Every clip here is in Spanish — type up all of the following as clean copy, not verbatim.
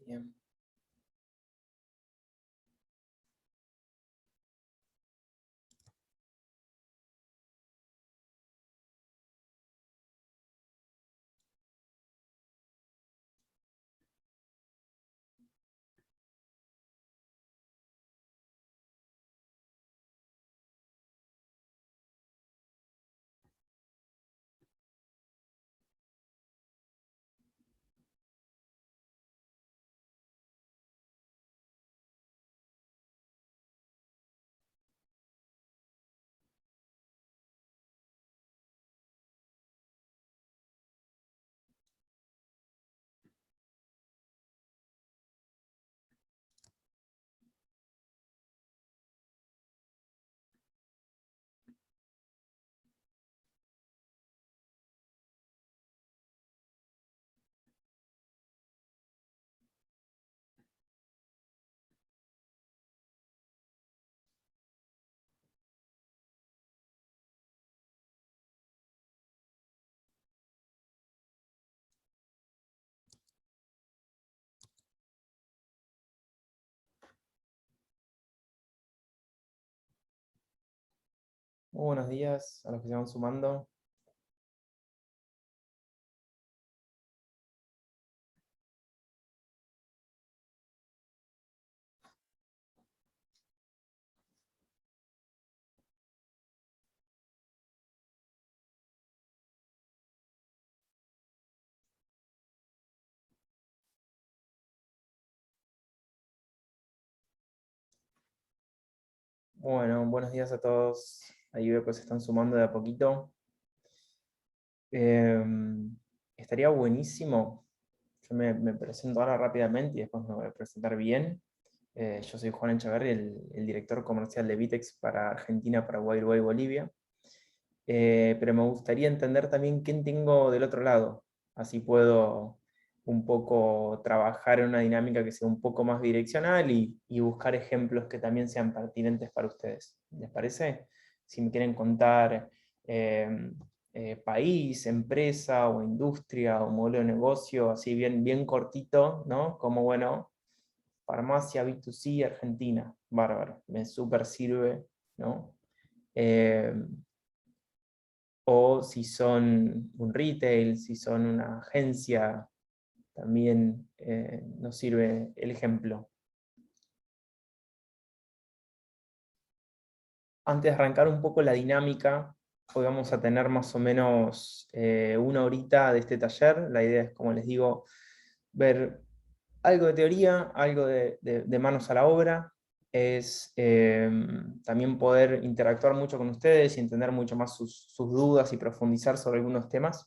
Bien. Muy buenos días a los que se van sumando. Bueno, buenos días a todos. Ahí veo que se están sumando de a poquito. Eh, Estaría buenísimo. Yo me presento ahora rápidamente y después me voy a presentar bien. Yo soy Juan Echaverri, el director comercial de Vitex para Argentina, Paraguay, Uruguay y Bolivia. Pero me gustaría entender también quién tengo del otro lado. Así puedo un poco trabajar en una dinámica que sea un poco más direccional y buscar ejemplos que también sean pertinentes para ustedes. ¿Les parece? Si me quieren contar eh, país, empresa o industria o modelo de negocio, así bien, bien cortito, ¿no? Como, bueno, farmacia B2C Argentina, bárbaro, me súper sirve, ¿no? Eh, o si son un retail, si son una agencia, también nos sirve el ejemplo. Antes de arrancar un poco la dinámica, hoy vamos a tener más o menos una horita de este taller. La idea es, como les digo, ver algo de teoría, algo de manos a la obra. Es también poder interactuar mucho con ustedes y entender mucho más sus dudas y profundizar sobre algunos temas.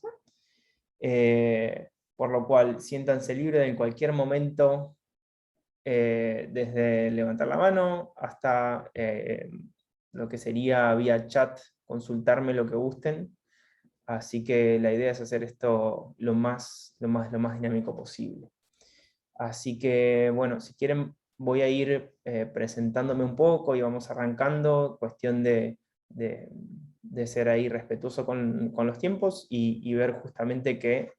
Por lo cual, siéntanse libres en cualquier momento, desde levantar la mano hasta lo que sería vía chat, consultarme lo que gusten. Así que la idea es hacer esto lo más dinámico posible. Así que, bueno, si quieren, voy a ir presentándome un poco y vamos arrancando. Cuestión de ser ahí respetuoso con los tiempos y ver justamente que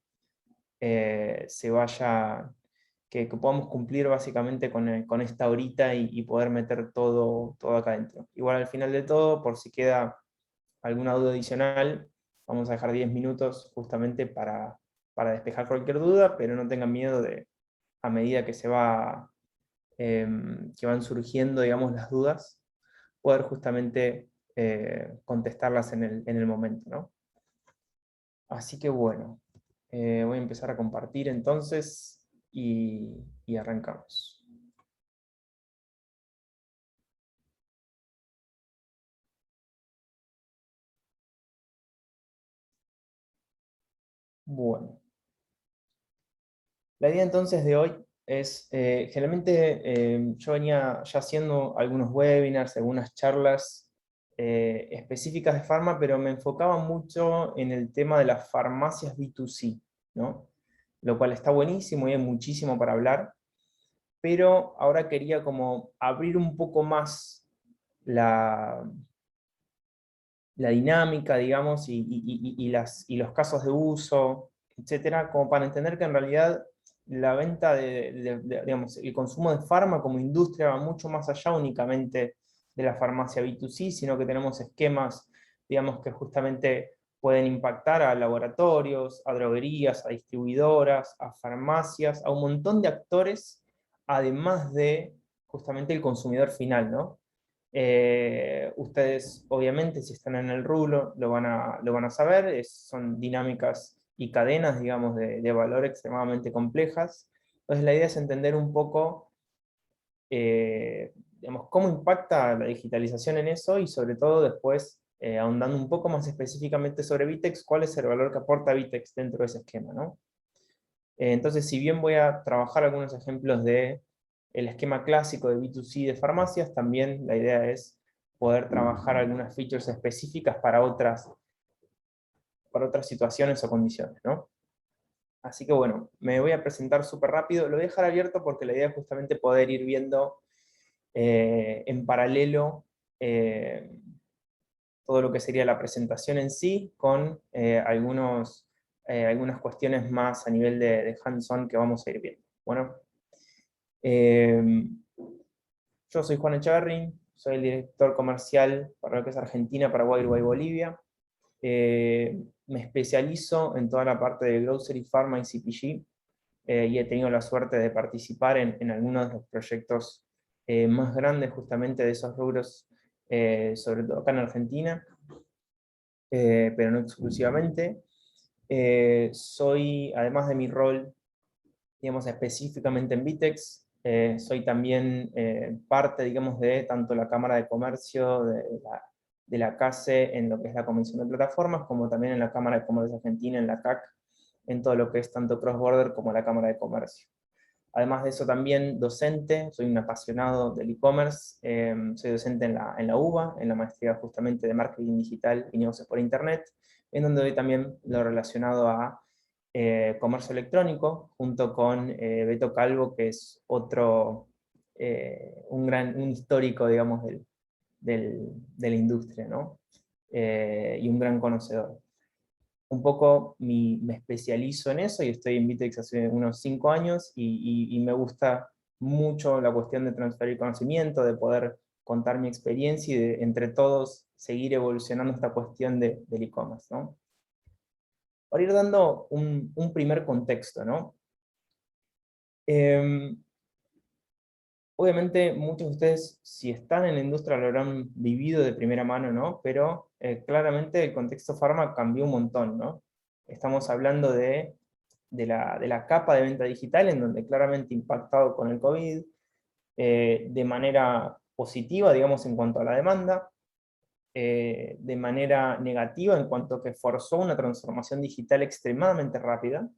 se vaya, que podamos cumplir básicamente con esta horita y poder meter todo acá adentro. Igual al final de todo, por si queda alguna duda adicional, vamos a dejar 10 minutos justamente para despejar cualquier duda, pero no tengan miedo a medida que que van surgiendo, digamos, las dudas, poder justamente contestarlas en el momento, ¿no? Así que bueno, voy a empezar a compartir entonces y arrancamos. Bueno, la idea entonces de hoy es, generalmente yo venía ya haciendo algunos webinars, algunas charlas específicas de farma, pero me enfocaba mucho en el tema de las farmacias B2C, ¿no? Lo cual está buenísimo y hay muchísimo para hablar, pero ahora quería como abrir un poco más la, la dinámica, digamos, y los casos de uso, etcétera, como para entender que en realidad la venta digamos, el consumo de farma como industria va mucho más allá únicamente de la farmacia B2C, sino que tenemos esquemas, digamos, que justamente pueden impactar a laboratorios, a droguerías, a distribuidoras, a farmacias, a un montón de actores, además de justamente el consumidor final, ¿no? Ustedes, obviamente, si están en el rubro, lo van a saber, son dinámicas y cadenas, digamos, de valor extremadamente complejas. Entonces, la idea es entender un poco, digamos, cómo impacta la digitalización en eso y, sobre todo, después, ahondando un poco más específicamente sobre Vitex, cuál es el valor que aporta Vitex dentro de ese esquema, ¿no? Entonces, si bien voy a trabajar algunos ejemplos de el esquema clásico de B2C de farmacias, también la idea es poder trabajar algunas features específicas para otras situaciones o condiciones, ¿no? Así que bueno, me voy a presentar súper rápido. Lo voy a dejar abierto porque la idea es justamente poder ir viendo en paralelo todo lo que sería la presentación en sí, con algunas cuestiones más a nivel de hands-on que vamos a ir viendo. Bueno, eh, yo soy Juan Echeverry, soy el director comercial para lo que es Argentina, Paraguay, Uruguay y Bolivia. Me especializo en toda la parte de Grocery, Pharma y CPG, y he tenido la suerte de participar en algunos de los proyectos más grandes justamente de esos rubros, sobre todo acá en Argentina, pero no exclusivamente. Soy, además de mi rol, digamos, específicamente en Vitex, soy también parte, digamos, de tanto la Cámara de Comercio de la CACE en lo que es la Comisión de Plataformas, como también en la Cámara de Comercio Argentina, en la CAC, en todo lo que es tanto cross-border como la Cámara de Comercio. Además de eso también docente, soy un apasionado del e-commerce, soy docente en la UBA, en la maestría justamente de Marketing Digital y Negocios por Internet, en donde doy también lo relacionado a comercio electrónico, junto con Beto Calvo, que es otro, un histórico, digamos, de la industria, ¿no? Y un gran conocedor. Un poco me especializo en eso y estoy en Vitex hace unos 5 años y me gusta mucho la cuestión de transferir conocimiento, de poder contar mi experiencia y de entre todos seguir evolucionando esta cuestión del e-commerce, ¿no? Para ir dando un primer contexto, ¿no? Eh, Obviamente muchos de ustedes, si están en la industria, lo habrán vivido de primera mano, ¿no? Pero claramente el contexto farma cambió un montón, ¿no? Estamos hablando de la capa de venta digital, en donde claramente impactado con el COVID, de manera positiva, digamos, en cuanto a la demanda, de manera negativa en cuanto a que forzó una transformación digital extremadamente rápida,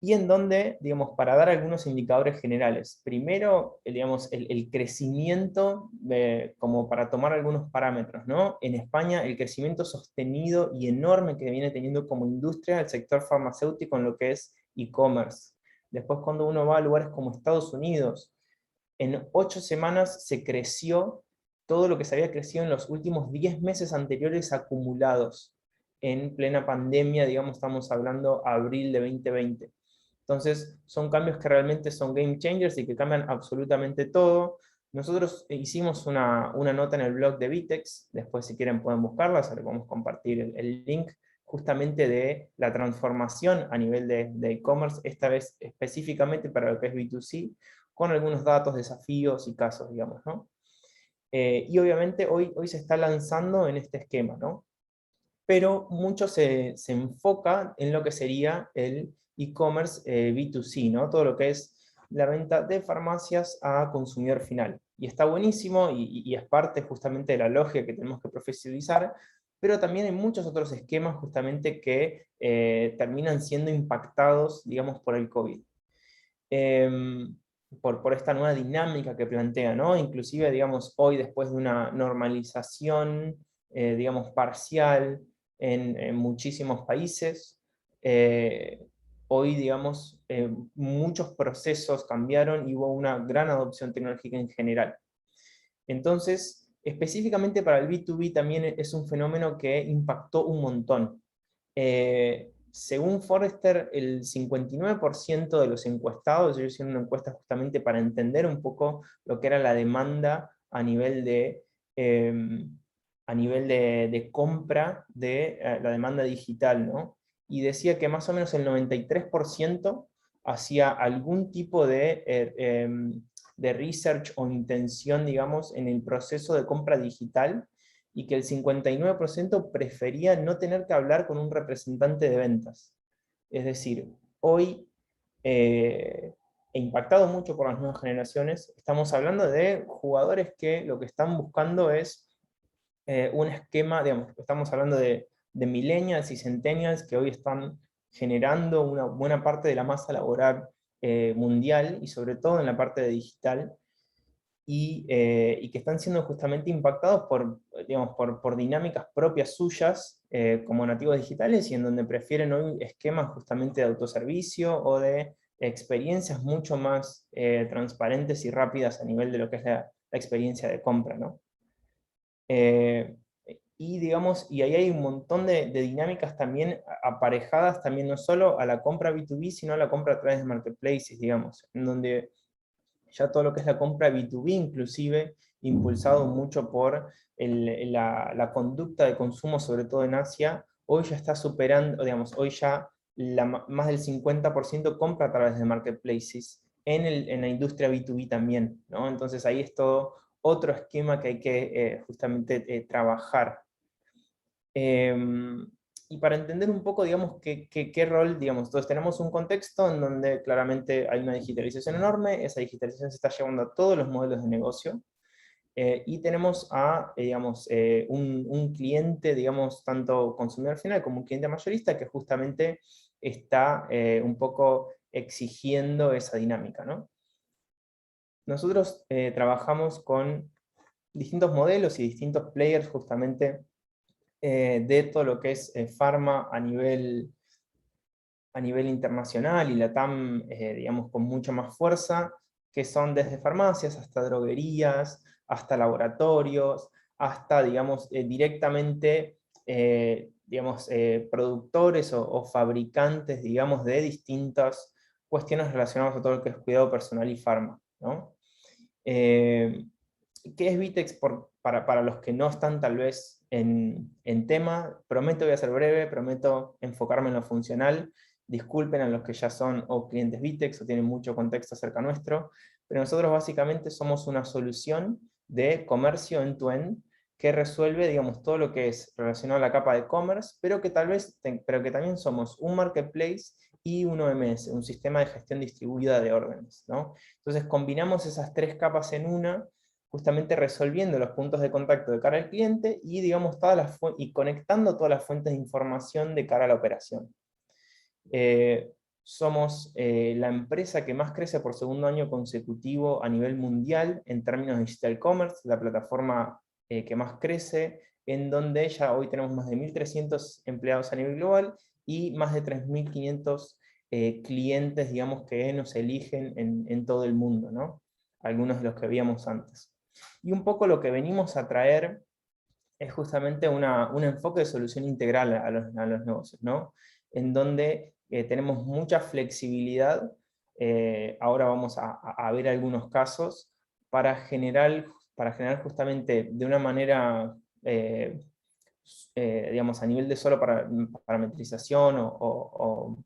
y en donde, digamos, para dar algunos indicadores generales. Primero, digamos, el crecimiento, como para tomar algunos parámetros, ¿no? En España, el crecimiento sostenido y enorme que viene teniendo como industria el sector farmacéutico en lo que es e-commerce. Después, cuando uno va a lugares como Estados Unidos, en 8 semanas se creció todo lo que se había crecido en los últimos 10 meses anteriores acumulados. En plena pandemia, digamos, estamos hablando abril de 2020. Entonces, son cambios que realmente son game changers y que cambian absolutamente todo. Nosotros hicimos una nota en el blog de Vitex, después si quieren pueden buscarla, se les podemos compartir el link, justamente de la transformación a nivel de e-commerce, esta vez específicamente para lo que es B2C, con algunos datos, desafíos y casos, digamos, ¿no? Y obviamente hoy se está lanzando en este esquema, ¿no? Pero mucho se enfoca en lo que sería el e-commerce B2C, ¿no? Todo lo que es la venta de farmacias a consumidor final. Y está buenísimo y es parte justamente de la lógica que tenemos que profesionalizar, pero también hay muchos otros esquemas justamente que terminan siendo impactados, digamos, por el COVID. Por esta nueva dinámica que plantea, ¿no? Inclusive, digamos, hoy después de una normalización, digamos, parcial en muchísimos países, hoy, digamos, muchos procesos cambiaron y hubo una gran adopción tecnológica en general. Entonces, específicamente para el B2B también es un fenómeno que impactó un montón. según Forrester, el 59% de los encuestados, ellos hicieron una encuesta justamente para entender un poco lo que era la demanda a nivel de compra de la demanda digital, ¿no? Y decía que más o menos el 93% hacía algún tipo de research o intención, digamos, en el proceso de compra digital, y que el 59% prefería no tener que hablar con un representante de ventas. Es decir, hoy, impactado mucho por las nuevas generaciones, estamos hablando de jugadores que lo que están buscando es un esquema, digamos, estamos hablando de millennials y centennials que hoy están generando una buena parte de la masa laboral mundial, y sobre todo en la parte de digital, y que están siendo justamente impactados digamos, por dinámicas propias suyas como nativos digitales, y en donde prefieren hoy esquemas justamente de autoservicio o de experiencias mucho más transparentes y rápidas a nivel de lo que es la experiencia de compra, ¿no? Eh, y digamos, y ahí hay un montón de dinámicas también aparejadas, también no solo a la compra B2B, sino a la compra a través de marketplaces, digamos, en donde ya todo lo que es la compra B2B, inclusive impulsado mucho por la conducta de consumo, sobre todo en Asia, hoy ya está superando, digamos, hoy ya más del 50% compra a través de marketplaces en la industria B2B también, ¿no? Entonces ahí es todo otro esquema que hay que justamente trabajar. Y para entender un poco, digamos, qué rol, digamos, entonces tenemos un contexto en donde claramente hay una digitalización enorme, esa digitalización se está llevando a todos los modelos de negocio, y tenemos digamos, un cliente, digamos, tanto consumidor final como un cliente mayorista, que justamente está un poco exigiendo esa dinámica, ¿no? Nosotros trabajamos con distintos modelos y distintos players justamente de todo lo que es pharma a nivel internacional, y LATAM, digamos, con mucha más fuerza, que son desde farmacias hasta droguerías, hasta laboratorios, hasta, digamos, directamente, digamos, productores o fabricantes, digamos, de distintas cuestiones relacionadas a todo lo que es cuidado personal y farma, ¿no? Eh, ¿Qué es Vitex para los que no están tal vez en tema? Prometo, voy a ser breve, prometo enfocarme en lo funcional. Disculpen a los que ya son o clientes Vitex o tienen mucho contexto acerca nuestro, pero nosotros básicamente somos una solución de comercio end-to-end que resuelve, digamos, todo lo que es relacionado a la capa de commerce, pero que pero que también somos un marketplace y un OMS, un sistema de gestión distribuida de órdenes, ¿no? Entonces combinamos esas tres capas en una, justamente resolviendo los puntos de contacto de cara al cliente y, digamos, y conectando todas las fuentes de información de cara a la operación. Somos la empresa que más crece por segundo año consecutivo a nivel mundial en términos de digital commerce, la plataforma que más crece, en donde ya hoy tenemos más de 1.300 empleados a nivel global y más de 3.500 clientes, digamos, que nos eligen en todo el mundo, ¿no? Algunos de los que veíamos antes. Y un poco lo que venimos a traer es justamente un enfoque de solución integral a los negocios, ¿no? En donde tenemos mucha flexibilidad. Ahora vamos a ver algunos casos para generar justamente de una manera, digamos, a nivel de solo parametrización o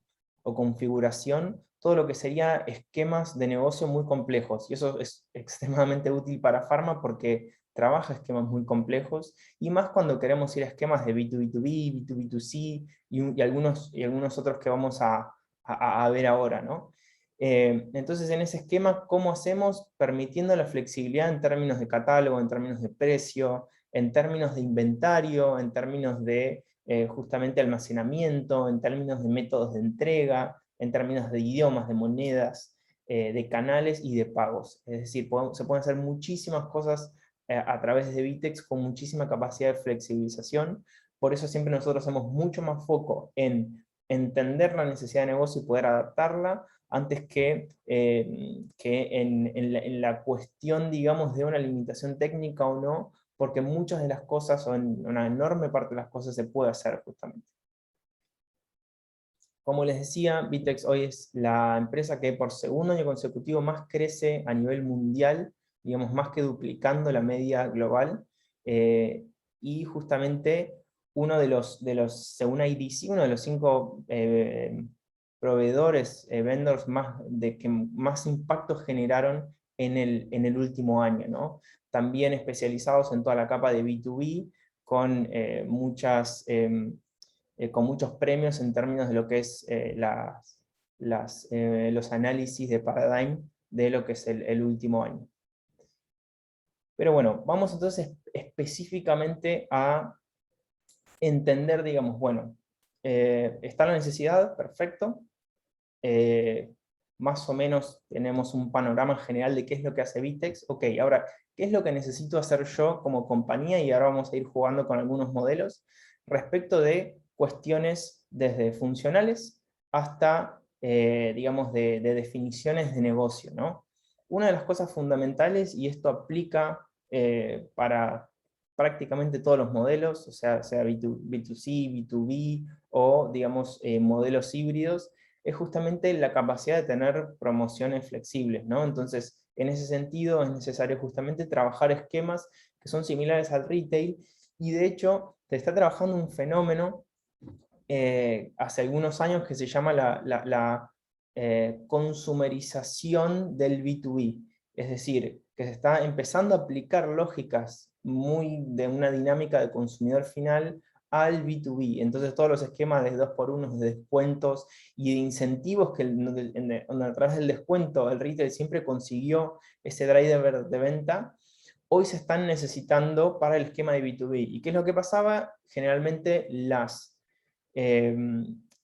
configuración, todo lo que sería esquemas de negocio muy complejos. Y eso es extremadamente útil para Pharma porque trabaja esquemas muy complejos, y más cuando queremos ir a esquemas de B2B2B, B2B2C y algunos otros que vamos a ver ahora, ¿no? Entonces, en ese esquema, ¿cómo hacemos? Permitiendo la flexibilidad en términos de catálogo, en términos de precio, en términos de inventario, en términos de justamente almacenamiento, en términos de métodos de entrega, en términos de idiomas, de monedas, de canales y de pagos. Es decir, se pueden hacer muchísimas cosas a través de Vitex con muchísima capacidad de flexibilización. Por eso siempre nosotros hacemos mucho más foco en entender la necesidad de negocio y poder adaptarla, antes que en la cuestión, digamos, de una limitación técnica o no, porque muchas de las cosas, o en una enorme parte de las cosas, se puede hacer justamente. Como les decía, Vitex hoy es la empresa que por segundo año consecutivo más crece a nivel mundial, digamos, más que duplicando la media global, y justamente según IDC, uno de los 5 proveedores, vendors que más impacto generaron en el último año, ¿no? También especializados en toda la capa de B2B, con con muchos premios en términos de lo que es los análisis de Paradigm de lo que es el último año. Pero bueno, vamos entonces específicamente a entender, digamos, bueno, está la necesidad, perfecto, más o menos tenemos un panorama general de qué es lo que hace Vitex. Ok, ahora, ¿qué es lo que necesito hacer yo como compañía? Y ahora vamos a ir jugando con algunos modelos respecto de cuestiones desde funcionales hasta, digamos, de definiciones de negocio, ¿no? Una de las cosas fundamentales, y esto aplica para prácticamente todos los modelos, o sea B2C, B2B o, digamos, modelos híbridos, es justamente la capacidad de tener promociones flexibles, ¿no? Entonces, en ese sentido es necesario justamente trabajar esquemas que son similares al retail, y de hecho se está trabajando un fenómeno hace algunos años que se llama la consumerización del B2B, es decir, que se está empezando a aplicar lógicas muy de una dinámica de consumidor final al B2B. Entonces todos los esquemas de 2x1, de descuentos y de incentivos que a través del descuento el retail siempre consiguió ese driver de venta, hoy se están necesitando para el esquema de B2B. ¿Y qué es lo que pasaba? Generalmente eh,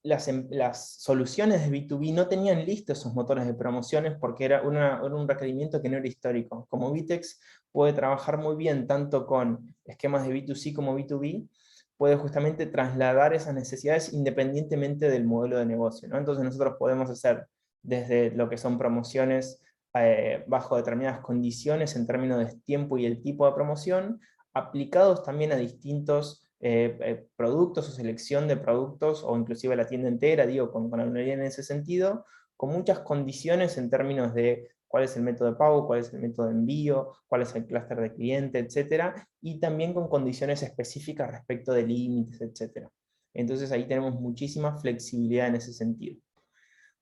las soluciones de B2B no tenían listos esos motores de promociones porque era un requerimiento que no era histórico. Como Vitex puede trabajar muy bien tanto con esquemas de B2C como B2B, puede justamente trasladar esas necesidades independientemente del modelo de negocio, ¿no? Entonces nosotros podemos hacer desde lo que son promociones bajo determinadas condiciones en términos de tiempo y el tipo de promoción, aplicados también a distintos productos o selección de productos, o inclusive la tienda entera, digo, con anularidad en ese sentido, con muchas condiciones en términos de cuál es el método de pago, cuál es el método de envío, cuál es el clúster de cliente, etcétera, y también con condiciones específicas respecto de límites, etcétera. Entonces ahí tenemos muchísima flexibilidad en ese sentido.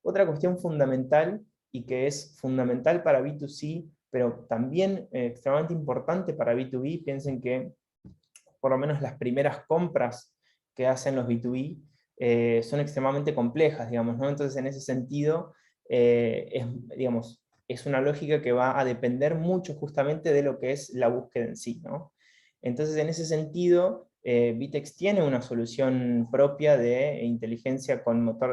Otra cuestión fundamental, y que es fundamental para B2C, pero también extremadamente importante para B2B, piensen que por lo menos las primeras compras que hacen los B2B son extremadamente complejas, digamos, ¿no? Entonces, en ese sentido, digamos, es una lógica que va a depender mucho justamente de lo que es la búsqueda en sí, ¿no? Entonces, en ese sentido, Vitex tiene una solución propia de inteligencia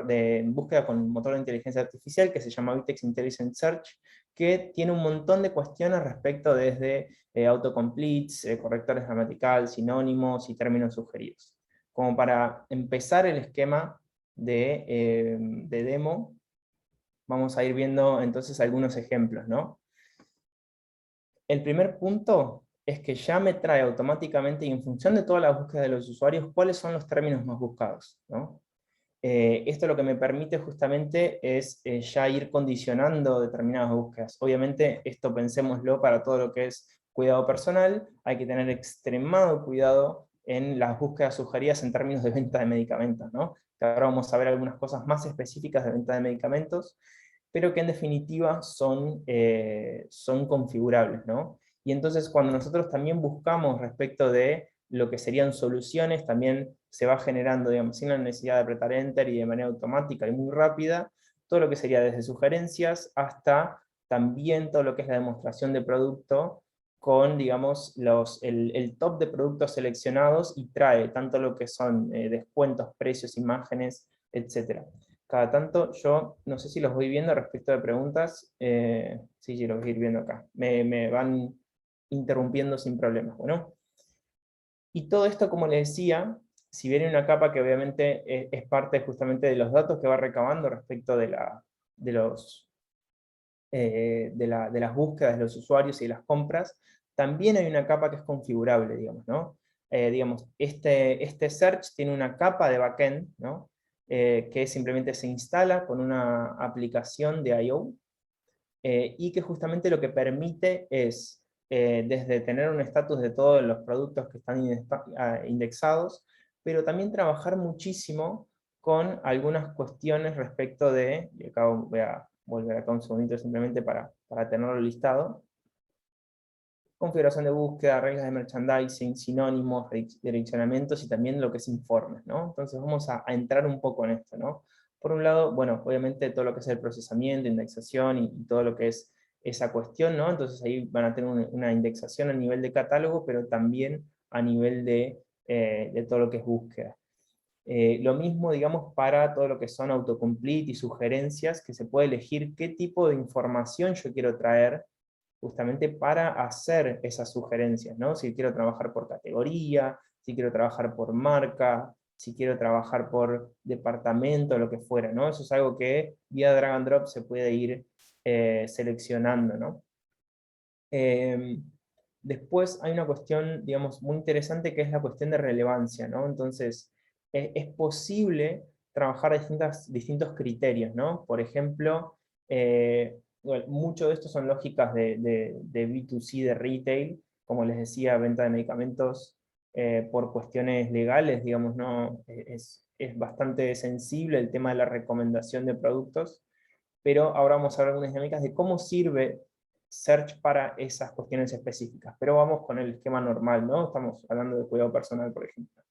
de búsqueda con motor de inteligencia artificial que se llama Vitex Intelligent Search, que tiene un montón de cuestiones respecto desde autocompletes, correctores gramaticales, sinónimos y términos sugeridos. Como para empezar el esquema de demo, vamos a ir viendo entonces algunos ejemplos, ¿no? El primer punto es que ya me trae automáticamente, y en función de toda la búsqueda de los usuarios, cuáles son los términos más buscados, ¿no? Esto lo que me permite justamente es ya ir condicionando determinadas búsquedas. Obviamente esto pensémoslo para todo lo que es cuidado personal, hay que tener extremado cuidado en las búsquedas sugeridas en términos de venta de medicamentos, ¿no? Que ahora vamos a ver algunas cosas más específicas de venta de medicamentos, pero que en definitiva son configurables, ¿no? Y entonces cuando nosotros también buscamos respecto de lo que serían soluciones, también se va generando, digamos, sin la necesidad de apretar Enter y de manera automática y muy rápida, todo lo que sería desde sugerencias hasta también todo lo que es la demostración de producto con, digamos, el top de productos seleccionados, y trae tanto lo que son descuentos, precios, imágenes, etc. Cada tanto yo, no sé si los voy viendo respecto de preguntas, sí, los voy a ir viendo acá. Me van interrumpiendo sin problemas. Bueno, y todo esto, como les decía, si bien hay una capa que obviamente es parte justamente de los datos que va recabando respecto de las búsquedas de los usuarios y las compras, también hay una capa que es configurable, digamos, ¿no? Digamos, este search tiene una capa de backend, ¿no? que simplemente se instala con una aplicación de I/O, y que justamente lo que permite es, desde tener un estatus de todos los productos que están indexados, pero también trabajar muchísimo con algunas cuestiones respecto de, y acá voy a volver acá un segundito simplemente para tenerlo listado, configuración de búsqueda, reglas de merchandising, sinónimos, direccionamientos y también lo que es informes, ¿no? Entonces vamos a entrar un poco en esto, ¿no? Por un lado, bueno, obviamente todo lo que es el procesamiento, indexación y todo lo que es esa cuestión, ¿no? Entonces ahí van a tener una indexación a nivel de catálogo, pero también a nivel de todo lo que es búsqueda. Lo mismo, digamos, para todo lo que son autocomplete y sugerencias, que se puede elegir qué tipo de información yo quiero traer justamente para hacer esas sugerencias, ¿no? Si quiero trabajar por categoría, si quiero trabajar por marca, si quiero trabajar por departamento, lo que fuera, ¿no? Eso es algo que vía drag and drop se puede ir seleccionando, ¿no? Después hay una cuestión, digamos, muy interesante que es la cuestión de relevancia, ¿no? Entonces, es posible trabajar distintos criterios, ¿no? Por ejemplo, bueno, mucho de esto son lógicas de B2C, de retail, como les decía, venta de medicamentos por cuestiones legales, digamos, ¿no? Es bastante sensible el tema de la recomendación de productos, pero ahora vamos a ver algunas dinámicas de cómo sirve Search para esas cuestiones específicas. Pero vamos con el esquema normal, ¿no? Estamos hablando de cuidado personal, por ejemplo.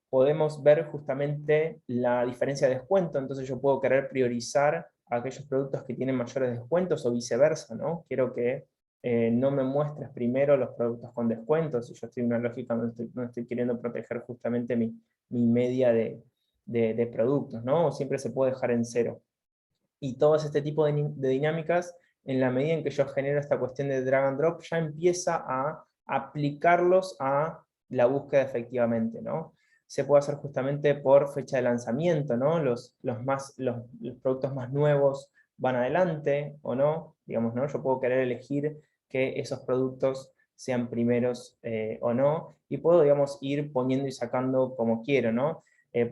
Podemos ver justamente la diferencia de descuento, entonces yo puedo querer priorizar aquellos productos que tienen mayores descuentos o viceversa, ¿no? Quiero que no me muestres primero los productos con descuentos, si yo estoy en una lógica donde estoy queriendo proteger justamente mi media de productos, ¿no? Siempre se puede dejar en cero. Y todo este tipo de dinámicas, en la medida en que yo genero esta cuestión de drag and drop, ya empieza a aplicarlos a la búsqueda efectivamente, ¿no? Se puede hacer justamente por fecha de lanzamiento, ¿no? Los productos más nuevos van adelante o no, digamos, ¿no? Yo puedo querer elegir que esos productos sean primeros o no, y puedo, digamos, ir poniendo y sacando como quiero, ¿no?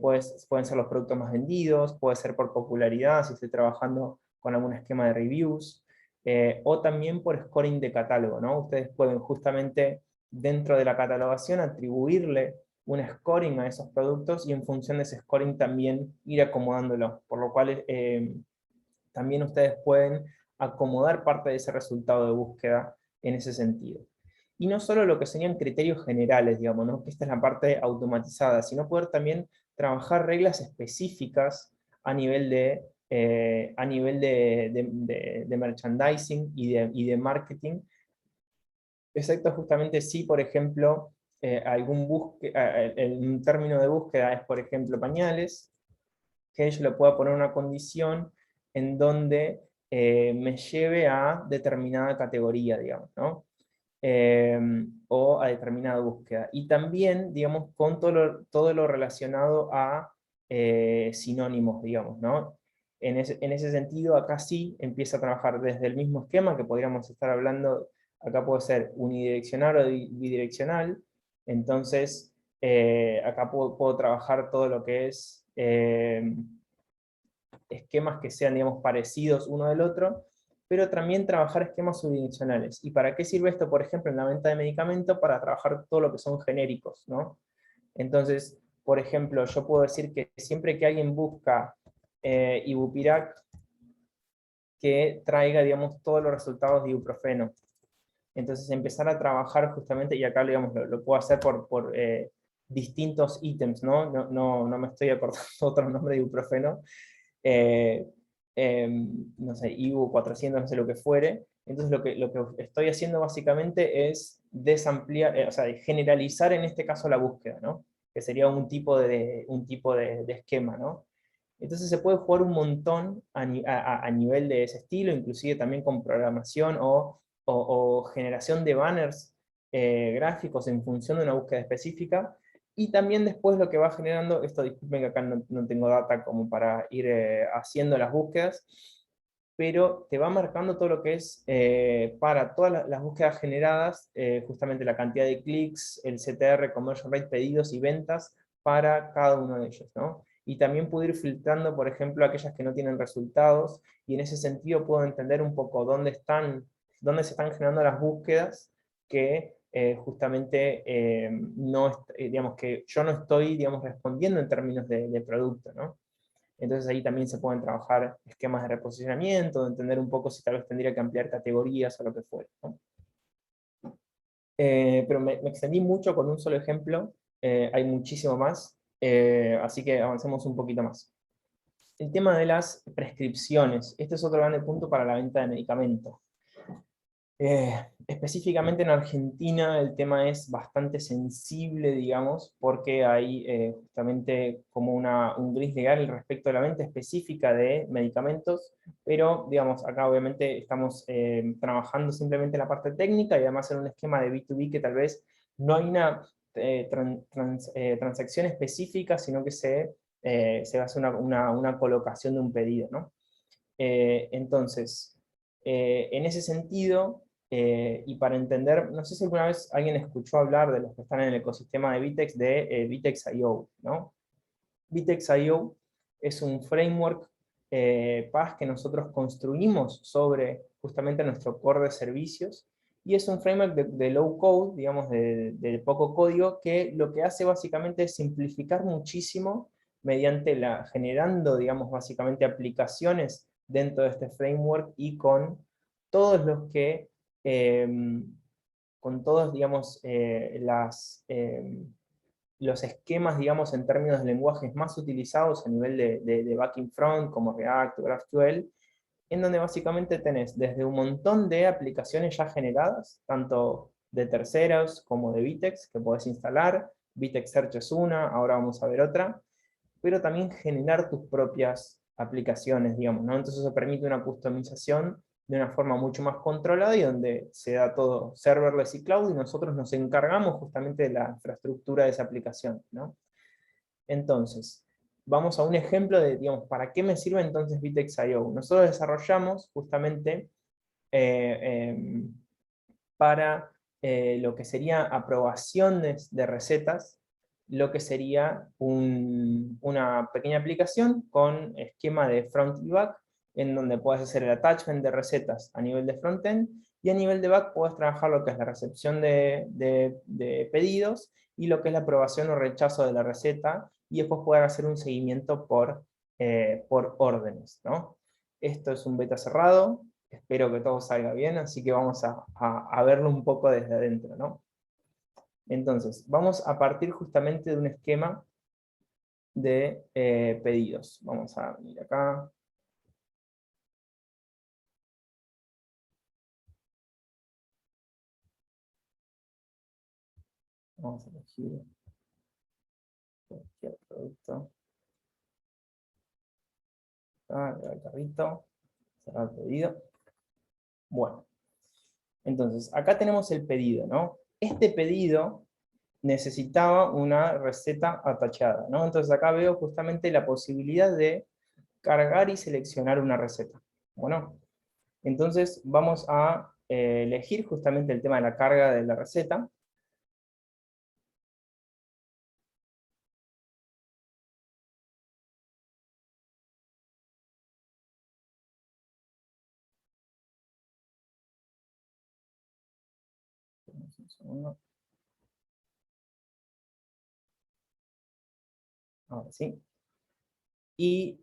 Pueden ser los productos más vendidos, puede ser por popularidad, si estoy trabajando con algún esquema de reviews, o también por scoring de catálogo, ¿no? Ustedes pueden justamente dentro de la catalogación atribuirle un scoring a esos productos y en función de ese scoring también ir acomodándolo, por lo cual también ustedes pueden acomodar parte de ese resultado de búsqueda en ese sentido. Y no solo lo que serían criterios generales, digamos, ¿no? Que esta es la parte automatizada, sino poder también trabajar reglas específicas a nivel de merchandising y de marketing, excepto justamente si, por ejemplo, un término de búsqueda es, por ejemplo, pañales, que yo le pueda poner una condición en donde me lleve a determinada categoría, digamos, ¿no? O a determinada búsqueda. Y también, digamos, con todo lo relacionado a sinónimos, digamos, ¿no? En ese sentido, acá sí empieza a trabajar desde el mismo esquema que podríamos estar hablando, acá puede ser unidireccional o bidireccional, entonces acá puedo trabajar todo lo que es esquemas que sean, digamos, parecidos uno del otro, pero también trabajar esquemas subdireccionales. ¿Y para qué sirve esto, por ejemplo, en la venta de medicamentos? Para trabajar todo lo que son genéricos, ¿no? Entonces, por ejemplo, yo puedo decir que siempre que alguien busca Ibupirac, que traiga, digamos, todos los resultados de ibuprofeno. Entonces, empezar a trabajar justamente, y acá, digamos, lo puedo hacer por distintos ítems, ¿no? No me estoy acordando otro nombre de ibuprofeno, eh, no sé, IBU 400, no sé lo que fuere. Entonces lo que estoy haciendo básicamente es desampliar, o sea, generalizar en este caso la búsqueda, ¿no? Que sería un tipo de esquema, ¿no? Entonces se puede jugar un montón a nivel de ese estilo, inclusive también con programación o generación de banners gráficos en función de una búsqueda específica. Y también después lo que va generando, esto disculpen que acá no tengo data como para ir haciendo las búsquedas, pero te va marcando todo lo que es para todas las búsquedas generadas, justamente la cantidad de clics, el CTR, conversion rate, pedidos y ventas, para cada uno de ellos, ¿no? Y también puedo ir filtrando, por ejemplo, aquellas que no tienen resultados, y en ese sentido puedo entender un poco dónde se están generando las búsquedas que justamente no, digamos, que yo no estoy, digamos, respondiendo en términos de producto, ¿no? Entonces ahí también se pueden trabajar esquemas de reposicionamiento, de entender un poco si tal vez tendría que ampliar categorías o lo que fuera, ¿no? Pero me extendí mucho con un solo ejemplo, hay muchísimo más, así que avancemos un poquito más. El tema de las prescripciones, este es otro gran punto para la venta de medicamentos. Específicamente en Argentina el tema es bastante sensible, digamos, porque hay justamente como un gris legal respecto a la venta específica de medicamentos, pero digamos, acá obviamente estamos trabajando simplemente en la parte técnica y además en un esquema de B2B que tal vez no hay una transacción específica, sino que se hace una colocación de un pedido, ¿no? Entonces, en ese sentido, y para entender, no sé si alguna vez alguien escuchó hablar de los que están en el ecosistema de Vitex, de Vitex.io, ¿no? Vitex.io es un framework PaaS que nosotros construimos sobre justamente nuestro core de servicios, y es un framework de low code, digamos, de poco código, que lo que hace básicamente es simplificar muchísimo mediante generando, digamos, básicamente aplicaciones dentro de este framework y con todos los que, con todos, digamos, los esquemas, digamos, en términos de lenguajes más utilizados a nivel de backing front, como React o GraphQL, en donde básicamente tenés desde un montón de aplicaciones ya generadas, tanto de terceros como de Vitex, que podés instalar. Vitex Search es una, ahora vamos a ver otra, pero también generar tus propias aplicaciones, digamos, ¿no? Entonces eso permite una customización de una forma mucho más controlada y donde se da todo serverless y cloud y nosotros nos encargamos justamente de la infraestructura de esa aplicación, ¿no? Entonces, vamos a un ejemplo de, digamos, ¿para qué me sirve entonces Vitex.io? Nosotros desarrollamos justamente eh, para lo que sería aprobaciones de recetas, lo que sería una pequeña aplicación con esquema de front y back, en donde puedes hacer el attachment de recetas a nivel de frontend, y a nivel de back puedes trabajar lo que es la recepción de pedidos, y lo que es la aprobación o rechazo de la receta, y después poder hacer un seguimiento por órdenes, ¿no? Esto es un beta cerrado, espero que todo salga bien, así que vamos a verlo un poco desde adentro, ¿no? Entonces, vamos a partir justamente de un esquema de pedidos. Vamos a venir acá. Vamos a elegir cualquier producto. Acá, el carrito. Cerrar pedido. Bueno, entonces, acá tenemos el pedido, ¿no? Este pedido necesitaba una receta atachada, ¿no? Entonces acá veo justamente la posibilidad de cargar y seleccionar una receta. Bueno, entonces vamos a elegir justamente el tema de la carga de la receta. Un segundo. Ahora sí. Y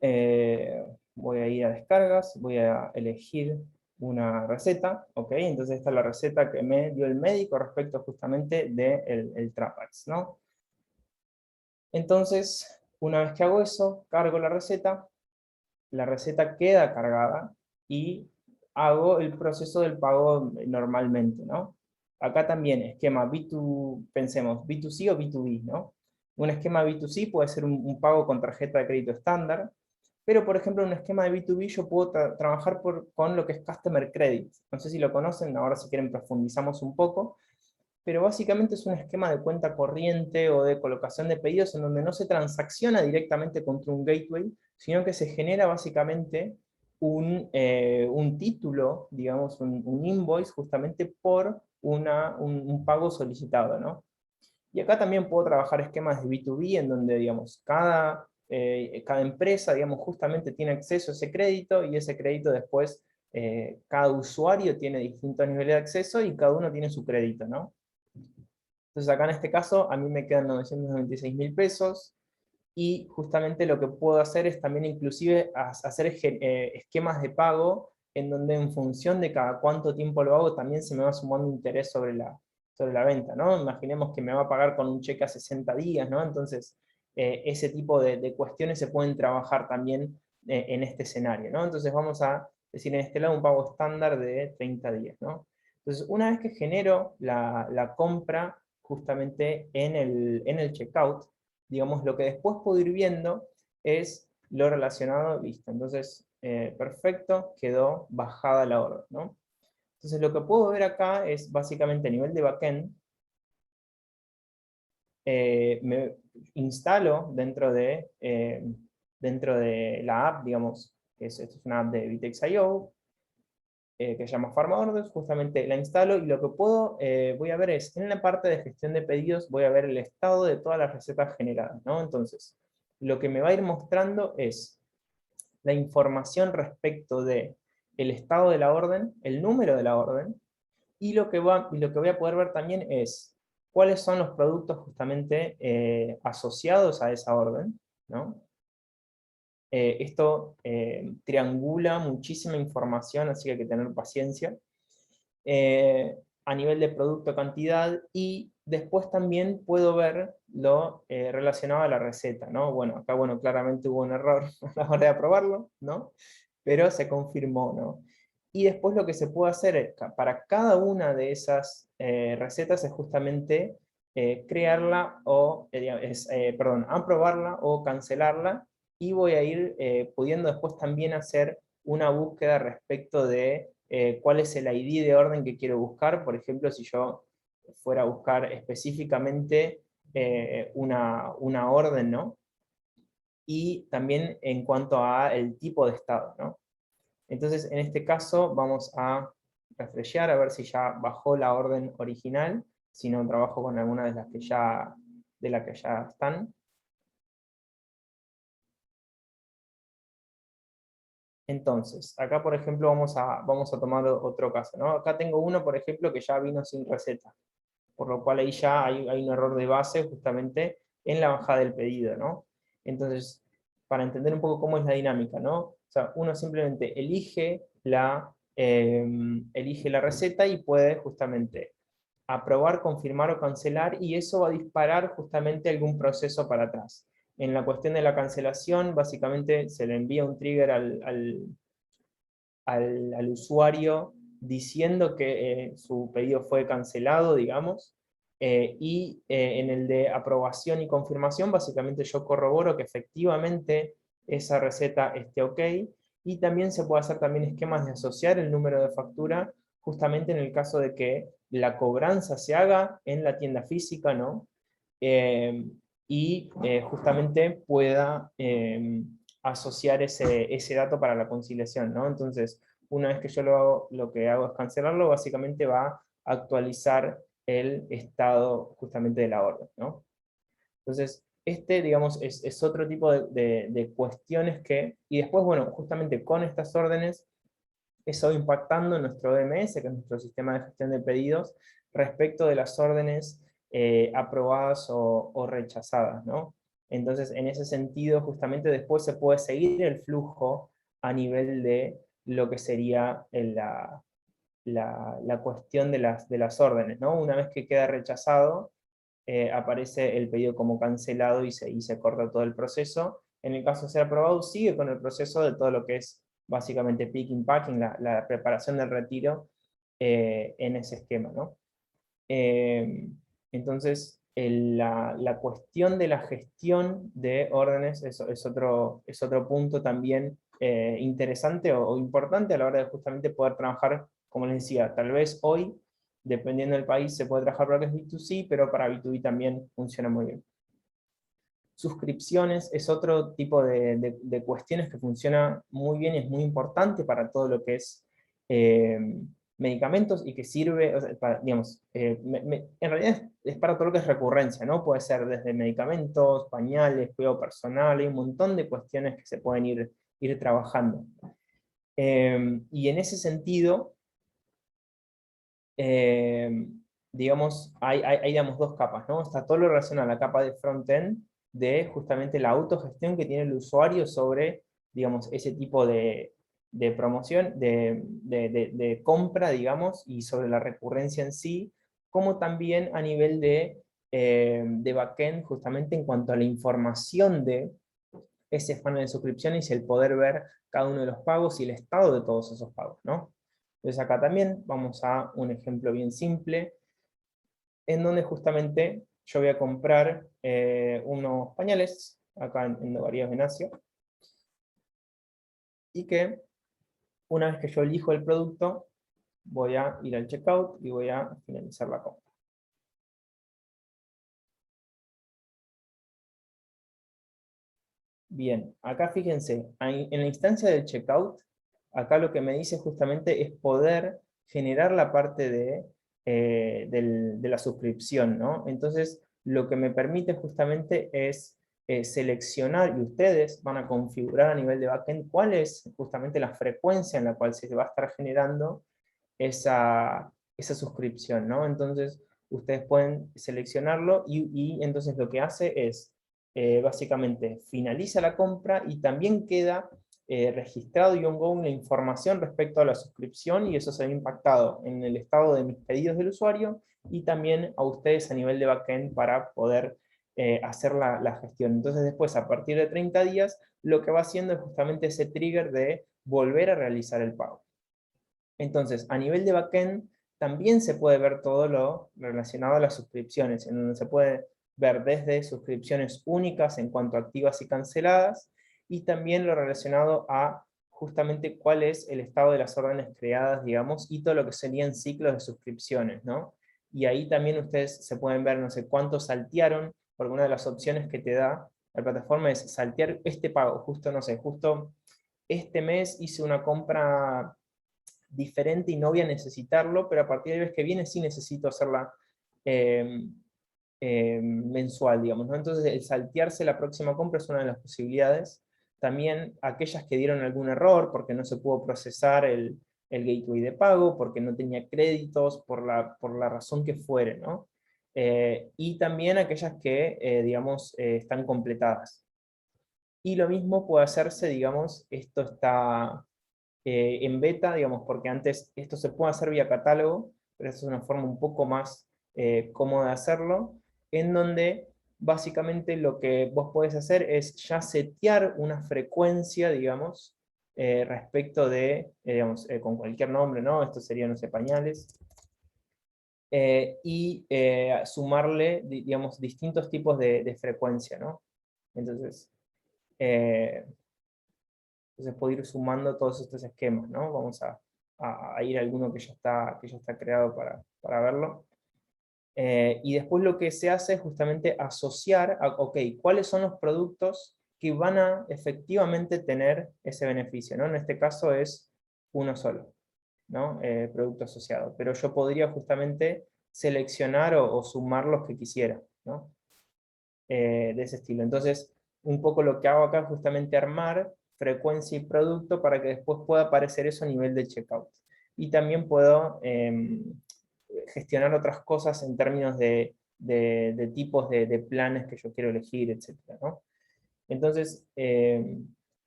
voy a ir a descargas, voy a elegir una receta, ¿ok? Entonces esta es la receta que me dio el médico respecto justamente del el Trapax, ¿no? Entonces, una vez que hago eso, cargo la receta queda cargada y hago el proceso del pago normalmente, ¿no? Acá también, esquema B2, pensemos, B2C o B2B, ¿no? Un esquema B2C puede ser un pago con tarjeta de crédito estándar, pero por ejemplo en un esquema de B2B yo puedo trabajar con lo que es Customer Credit. No sé si lo conocen, ahora si quieren profundizamos un poco, pero básicamente es un esquema de cuenta corriente o de colocación de pedidos en donde no se transacciona directamente contra un gateway, sino que se genera básicamente un título, digamos, un invoice justamente por un pago solicitado, ¿no? Y acá también puedo trabajar esquemas de B2B, en donde, digamos, cada empresa, digamos, justamente tiene acceso a ese crédito, y ese crédito después, cada usuario tiene distintos niveles de acceso, y cada uno tiene su crédito, ¿no? Entonces acá en este caso, a mí me quedan 996.000 pesos, y justamente lo que puedo hacer es también inclusive hacer esquemas de pago, en donde en función de cada cuánto tiempo lo hago, también se me va sumando interés sobre la venta, ¿no? Imaginemos que me va a pagar con un cheque a 60 días, ¿no? Entonces, ese tipo de cuestiones se pueden trabajar también en este escenario, ¿no? Entonces vamos a decir en este lado un pago estándar de 30 días, ¿no? Entonces, una vez que genero la compra justamente en el checkout, digamos, lo que después puedo ir viendo es lo relacionado, listo. Entonces, perfecto, quedó bajada la orden, ¿no? Entonces, lo que puedo ver acá es básicamente a nivel de backend, me instalo dentro de la app, digamos, esto es una app de Vitex.io, que se llama PharmaOrders, justamente la instalo, y lo que voy a ver es, en la parte de gestión de pedidos, voy a ver el estado de todas las recetas generadas, ¿no? Entonces, lo que me va a ir mostrando es la información respecto de el estado de la orden, el número de la orden, y lo que voy a poder ver también es cuáles son los productos justamente asociados a esa orden, ¿no? Esto triangula muchísima información, así que hay que tener paciencia. A nivel de producto cantidad, y después también puedo ver lo relacionado a la receta, ¿no? Bueno, acá bueno, claramente hubo un error a la hora de aprobarlo, ¿no? Pero se confirmó, ¿no? Y después lo que se puede hacer para cada una de esas recetas es justamente crearla o, perdón, aprobarla o cancelarla, y voy a ir pudiendo después también hacer una búsqueda respecto de cuál es el ID de orden que quiero buscar. Por ejemplo, si yo fuera a buscar específicamente una orden, ¿no? Y también en cuanto a el tipo de estado, ¿no? Entonces, en este caso, vamos a refreshear a ver si ya bajó la orden original, si no trabajo con alguna de las que ya están. Entonces, acá por ejemplo vamos a tomar otro caso, ¿no? Acá tengo uno, por ejemplo, que ya vino sin receta, por lo cual ahí ya hay un error de base justamente en la bajada del pedido, ¿no? Entonces, para entender un poco cómo es la dinámica, ¿no? O sea, uno simplemente elige la receta, y puede justamente aprobar, confirmar o cancelar, y eso va a disparar justamente algún proceso para atrás. En la cuestión de la cancelación, básicamente se le envía un trigger al usuario diciendo que su pedido fue cancelado, digamos, y en el de aprobación y confirmación, básicamente yo corroboro que efectivamente esa receta esté ok, y también se puede hacer también esquemas de asociar el número de factura, justamente en el caso de que la cobranza se haga en la tienda física, ¿no? Eh, y justamente pueda asociar ese dato para la conciliación, ¿no? Entonces, una vez que yo lo hago, lo que hago es cancelarlo, básicamente va a actualizar el estado justamente de la orden, ¿no? Entonces, digamos, es otro tipo de cuestiones y después, bueno, justamente con estas órdenes, eso va impactando en nuestro DMS, que es nuestro sistema de gestión de pedidos, respecto de las órdenes aprobadas o rechazadas, ¿no? Entonces, en ese sentido, justamente después se puede seguir el flujo a nivel de lo que sería la cuestión de las órdenes, ¿no? Una vez que queda rechazado, aparece el pedido como cancelado, y se corta todo el proceso. En el caso de ser aprobado, sigue con el proceso de todo lo que es básicamente picking, packing, la preparación del retiro en ese esquema, ¿no? Eh, entonces, la cuestión de la gestión de órdenes es otro punto también interesante o importante a la hora de justamente poder trabajar, como les decía, tal vez hoy, dependiendo del país, se puede trabajar para lo que es B2C, pero para B2B también funciona muy bien. Suscripciones es otro tipo de cuestiones que funciona muy bien y es muy importante para todo lo que es medicamentos y que sirve, o sea, digamos, en realidad es para todo lo que es recurrencia, ¿no? Puede ser desde medicamentos, pañales, cuidado personal, hay un montón de cuestiones que se pueden ir trabajando. Y en ese sentido, digamos, digamos, dos capas, ¿no? Está todo lo relacionado a la capa de front-end, de justamente la autogestión que tiene el usuario sobre, digamos, ese tipo de promoción, de compra, digamos, y sobre la recurrencia en sí, como también a nivel de backend, justamente en cuanto a la información de ese funnel de suscripciones y el poder ver cada uno de los pagos y el estado de todos esos pagos, ¿no? Entonces acá también vamos a un ejemplo bien simple, en donde justamente yo voy a comprar unos pañales, acá en Novarías Venacio, y que una vez que yo elijo el producto, voy a ir al checkout y voy a finalizar la compra. Bien, acá fíjense, en la instancia del checkout, acá lo que me dice justamente es poder generar la parte de la suscripción, ¿no? Entonces, lo que me permite justamente es seleccionar, y ustedes van a configurar a nivel de backend cuál es justamente la frecuencia en la cual se va a estar generando esa suscripción, ¿no? Entonces, ustedes pueden seleccionarlo y entonces lo que hace es, básicamente, finaliza la compra y también queda registrado y ongoing la información respecto a la suscripción y eso se ve impactado en el estado de mis pedidos del usuario y también a ustedes a nivel de backend para poder hacer la gestión. Entonces después, a partir de 30 días, lo que va haciendo es justamente ese trigger de volver a realizar el pago. Entonces, a nivel de backend, también se puede ver todo lo relacionado a las suscripciones, en donde se puede ver desde suscripciones únicas en cuanto a activas y canceladas, y también lo relacionado a justamente cuál es el estado de las órdenes creadas, digamos, y todo lo que serían ciclos de suscripciones, ¿no? Y ahí también ustedes se pueden ver, no sé, cuántos saltearon, porque una de las opciones que te da la plataforma es saltear este pago, justo, no sé, justo este mes hice una compra diferente y no voy a necesitarlo, pero a partir del mes que viene sí necesito hacerla mensual, digamos, ¿no? Entonces el saltearse la próxima compra es una de las posibilidades. También aquellas que dieron algún error porque no se pudo procesar el gateway de pago, porque no tenía créditos, por la razón que fuere, ¿no? Y también aquellas que, digamos, están completadas. Y lo mismo puede hacerse, digamos, esto está en beta, digamos, porque antes esto se puede hacer vía catálogo, pero esta es una forma un poco más cómoda de hacerlo, en donde básicamente lo que vos podés hacer es ya setear una frecuencia, digamos, respecto de, digamos, con cualquier nombre, ¿no? Esto sería, no sé, pañales, y sumarle, digamos, distintos tipos de frecuencia, ¿no? Entonces, eh, entonces puedo ir sumando todos estos esquemas, ¿no? Vamos a ir a alguno que ya está creado para verlo. Y después lo que se hace es justamente asociar a, ok, ¿cuáles son los productos que van a efectivamente tener ese beneficio? ¿No? En este caso es uno solo, ¿no? Producto asociado. Pero yo podría justamente seleccionar o sumar los que quisiera, ¿no? De ese estilo. Entonces, un poco lo que hago acá es justamente armar frecuencia y producto para que después pueda aparecer eso a nivel de checkout. Y también puedo gestionar otras cosas en términos de tipos de planes que yo quiero elegir, etcétera, ¿no? Entonces,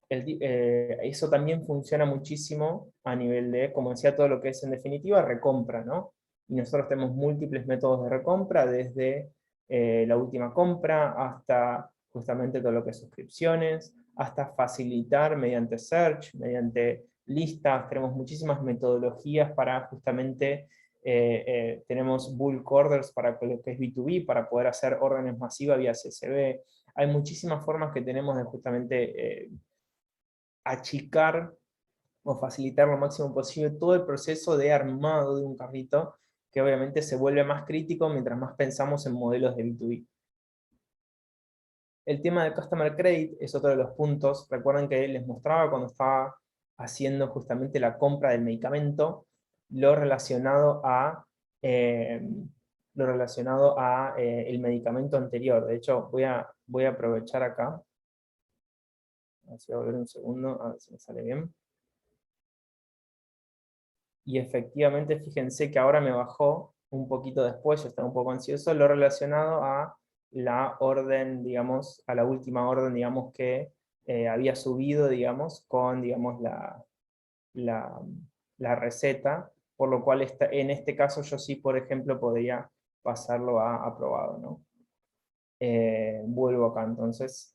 eso también funciona muchísimo a nivel de, como decía, todo lo que es en definitiva recompra, ¿no? Y nosotros tenemos múltiples métodos de recompra, desde la última compra hasta justamente todo lo que es suscripciones, hasta facilitar mediante search, mediante listas, tenemos muchísimas metodologías para justamente, tenemos bulk orders para lo que es B2B, para poder hacer órdenes masivas vía CSV, hay muchísimas formas que tenemos de justamente achicar o facilitar lo máximo posible todo el proceso de armado de un carrito, que obviamente se vuelve más crítico mientras más pensamos en modelos de B2B. El tema de Customer Credit es otro de los puntos. Recuerden que les mostraba cuando estaba haciendo justamente la compra del medicamento, lo relacionado a, el medicamento anterior. De hecho, voy a aprovechar acá. Así voy a volver un segundo, a ver si me sale bien. Y efectivamente, fíjense que ahora me bajó un poquito después, yo estaba un poco ansioso, lo relacionado a la orden, digamos, a la última orden, digamos, que había subido, digamos, con, digamos, la, la receta, por lo cual en este caso yo sí, por ejemplo, podría pasarlo a aprobado, ¿no? Vuelvo acá entonces.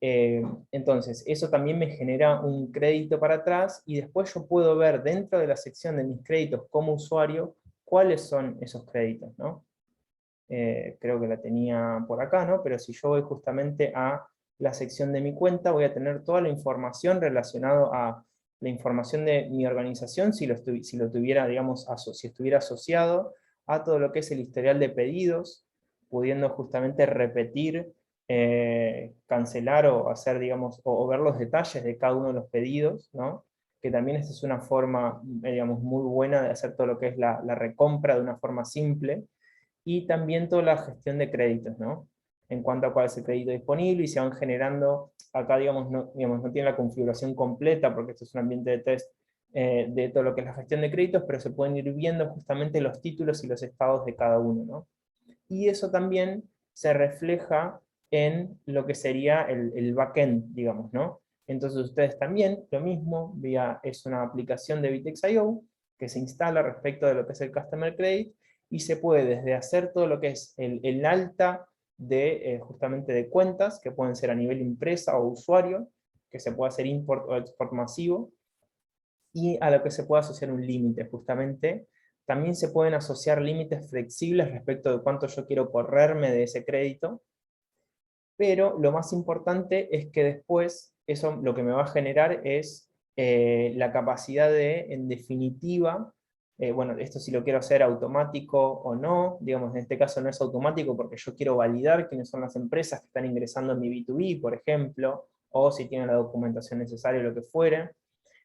Entonces, eso también me genera un crédito para atrás, y después yo puedo ver dentro de la sección de mis créditos como usuario cuáles son esos créditos, ¿no? Creo que la tenía por acá, ¿no? Pero si yo voy justamente a la sección de mi cuenta, voy a tener toda la información relacionada a la información de mi organización, si lo tuviera, digamos, si estuviera asociado a todo lo que es el historial de pedidos, pudiendo justamente repetir, cancelar o hacer, digamos, o ver los detalles de cada uno de los pedidos, ¿no? Que también esta es una forma, digamos, muy buena de hacer todo lo que es la recompra de una forma simple, y también toda la gestión de créditos, ¿no? En cuanto a cuál es el crédito disponible, y se van generando, acá digamos, no tiene la configuración completa, porque esto es un ambiente de test de todo lo que es la gestión de créditos, pero se pueden ir viendo justamente los títulos y los estados de cada uno, ¿no? Y eso también se refleja en lo que sería el backend, digamos, ¿no? Entonces ustedes también, lo mismo, es una aplicación de Vitex.io que se instala respecto de lo que es el Customer Credit, y se puede desde hacer todo lo que es el alta de justamente de cuentas, que pueden ser a nivel empresa o usuario, que se puede hacer import o export masivo, y a lo que se puede asociar un límite, justamente. También se pueden asociar límites flexibles respecto de cuánto yo quiero correrme de ese crédito, pero lo más importante es que después eso lo que me va a generar es la capacidad de, en definitiva, bueno, esto si lo quiero hacer automático o no, digamos, en este caso no es automático porque yo quiero validar quiénes son las empresas que están ingresando en mi B2B, por ejemplo, o si tienen la documentación necesaria o lo que fuere.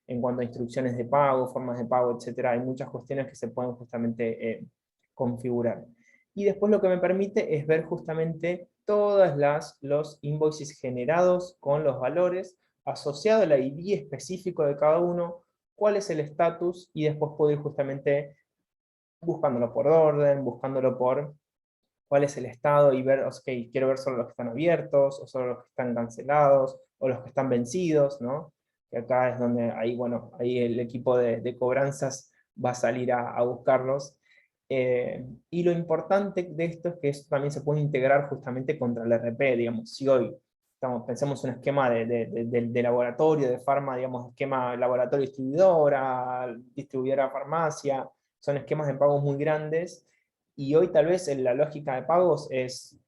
En cuanto a instrucciones de pago, formas de pago, etcétera, hay muchas cuestiones que se pueden justamente configurar. Y después lo que me permite es ver justamente todos los invoices generados con los valores, asociado al ID específico de cada uno, cuál es el estatus, y después puedo ir justamente buscándolo por orden, buscándolo por cuál es el estado, y ver, ok, quiero ver solo los que están abiertos, o solo los que están cancelados, o los que están vencidos, ¿no? Que acá es donde ahí, bueno, ahí el equipo de cobranzas va a salir a buscarlos. Y lo importante de esto es que eso también se puede integrar justamente contra el RP, digamos, si hoy pensemos un esquema de laboratorio, de farma, digamos, esquema laboratorio distribuidora farmacia, son esquemas de pagos muy grandes, y hoy tal vez la lógica de pagos es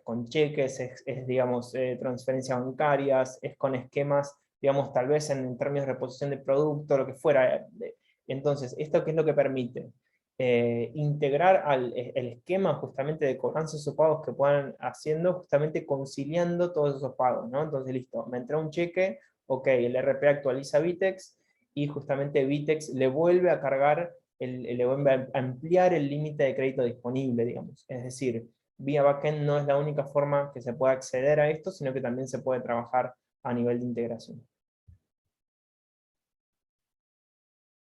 con cheques, digamos, transferencias bancarias, es con esquemas, digamos, tal vez en términos de reposición de producto, lo que fuera. Entonces, ¿esto qué es lo que permite? Integrar el esquema justamente de cobranzas o pagos que puedan haciendo, justamente conciliando todos esos pagos, ¿no? Entonces, listo, me entra un cheque, ok, el RP actualiza Vitex, y justamente Vitex le vuelve a cargar, le vuelve a ampliar el límite de crédito disponible, digamos. Es decir, vía backend no es la única forma que se pueda acceder a esto, sino que también se puede trabajar a nivel de integración.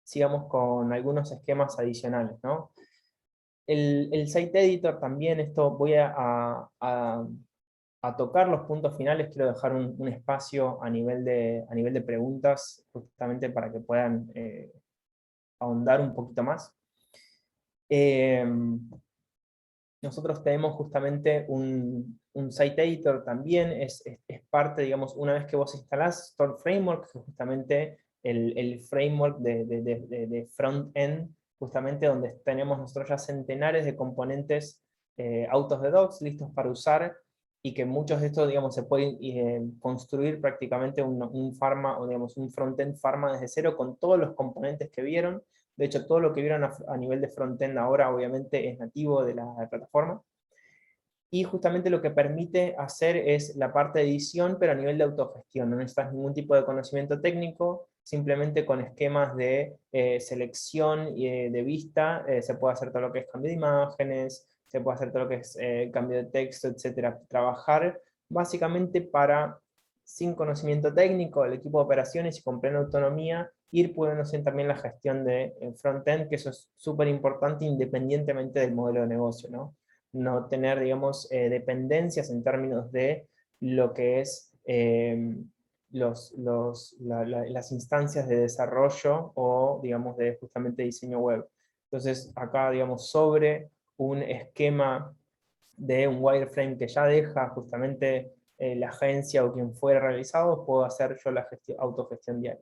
Sigamos con algunos esquemas adicionales, ¿no? El Site Editor también, esto voy a tocar los puntos finales, quiero dejar un espacio a nivel de preguntas, justamente para que puedan ahondar un poquito más. Nosotros tenemos justamente un Site Editor también, es parte, digamos, una vez que vos instalás Store Framework, que es justamente el framework de front-end, justamente donde tenemos nosotros ya centenares de componentes autos de docs listos para usar, y que muchos de estos, digamos, se pueden construir prácticamente un Pharma, o digamos, un front-end Pharma desde cero, con todos los componentes que vieron. De hecho, todo lo que vieron a nivel de front-end ahora obviamente es nativo de la plataforma. Y justamente lo que permite hacer es la parte de edición, pero a nivel de autogestión. No necesitas ningún tipo de conocimiento técnico, simplemente con esquemas de selección y de vista, se puede hacer todo lo que es cambio de imágenes, se puede hacer todo lo que es cambio de texto, etc. Trabajar básicamente para, sin conocimiento técnico, el equipo de operaciones y con plena autonomía, ir pudiendo hacer también la gestión de front-end, que eso es súper importante independientemente del modelo de negocio, ¿no? No tener, digamos, dependencias en términos de lo que es las instancias de desarrollo o, digamos, de justamente diseño web. Entonces, acá, digamos, sobre un esquema de un wireframe que ya deja justamente la agencia o quien fuera realizado, puedo hacer yo la autogestión diaria.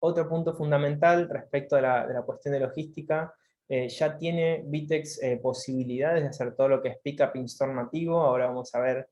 Otro punto fundamental respecto de la cuestión de logística, ya tiene Vitex posibilidades de hacer todo lo que es Pickup in-store nativo, ahora vamos a ver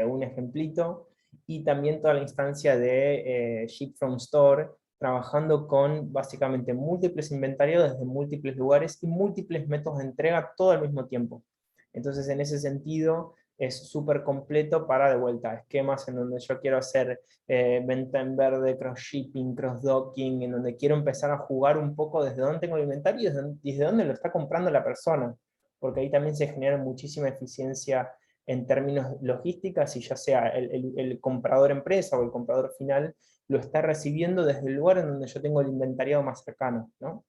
un ejemplito, y también toda la instancia de Ship from Store, trabajando con básicamente múltiples inventarios desde múltiples lugares y múltiples métodos de entrega todo al mismo tiempo. Entonces, en ese sentido, es súper completo para, de vuelta, esquemas en donde yo quiero hacer venta en verde, cross-shipping, cross-docking, en donde quiero empezar a jugar un poco desde dónde tengo el inventario y desde dónde lo está comprando la persona, porque ahí también se genera muchísima eficiencia en términos logísticas, si ya sea el comprador empresa o el comprador final lo está recibiendo desde el lugar en donde yo tengo el inventariado más cercano, ¿no?